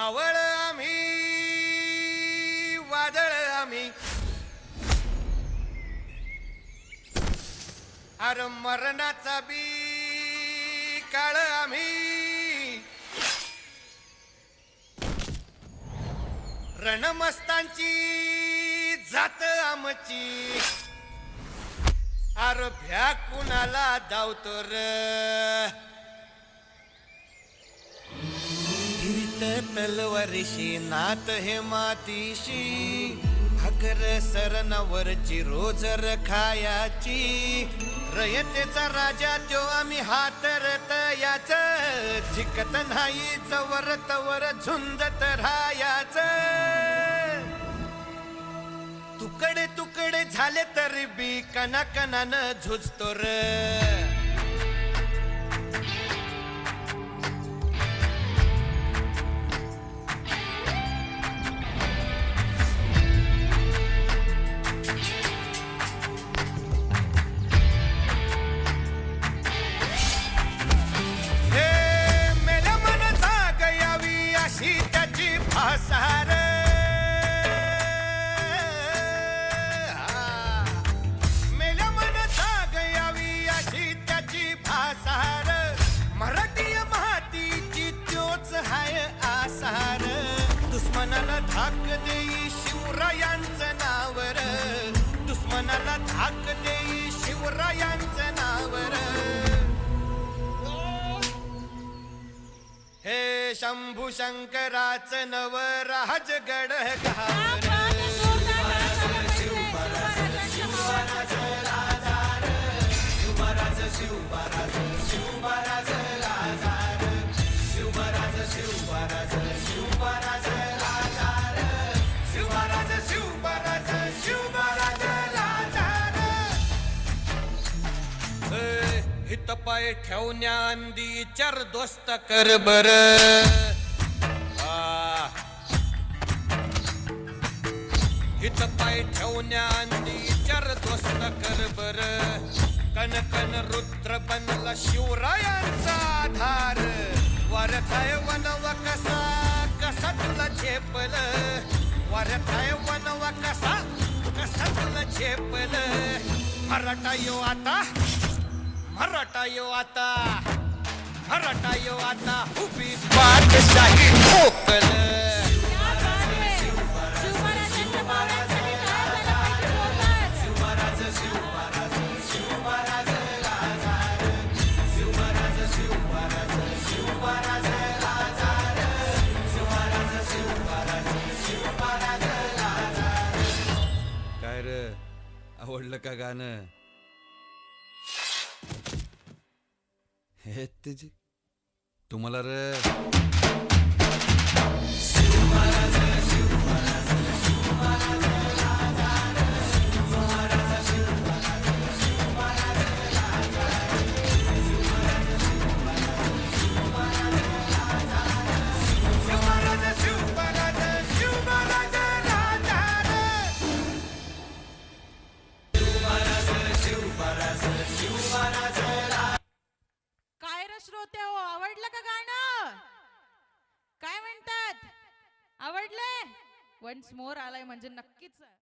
मावळ आम्ही वादळ आम्ही अर मरणाचा बी काळ आम्ही रणमस्तांची जात आमची अर भ्या कुणाला धावतो र हिरीत तलवारीशी नात हे मातीशी भाकर सरणावरची रोज खायाची रयतेचा राजा त्यो आम्ही हातरत याच झिकत नाही जवर तवर झुंजत राहायाच तुकडे तुकडे झाले तरी बी कणाकणानं झुजतो र भासार मेल्या मन जाग यावी अशी त्याची भासार मराठी मातीची त्योच हाय आसार दुश्मनाला धाक देई शिवरायांचं नावर दुश्मनाला धाक देई शिवरायांचं नावर हे शंभू शंकराचं नव राजगड घावर हित पाय ठेवण्या अंदी चर दोस्त कर बर हित पाय ठेवण्या अंदी चर दोस्त कर बर कन कन रुद्र बनला शिवरायांचा आधार वारथाय वनवा कसा कसा तुला झेपल वारथाय वनवा कसा कसा तुला झेपल मराठा यो आता मराठा यो आता मराठा यो आता उभी बादशाही ठोकल काय रे आवडलं का गाणं हे तुझी तुम्हाला रे श्रोते हो आवडलं का गाणं काय म्हणतात आवडलंय वन्स मोर आलाय म्हणजे नक्कीच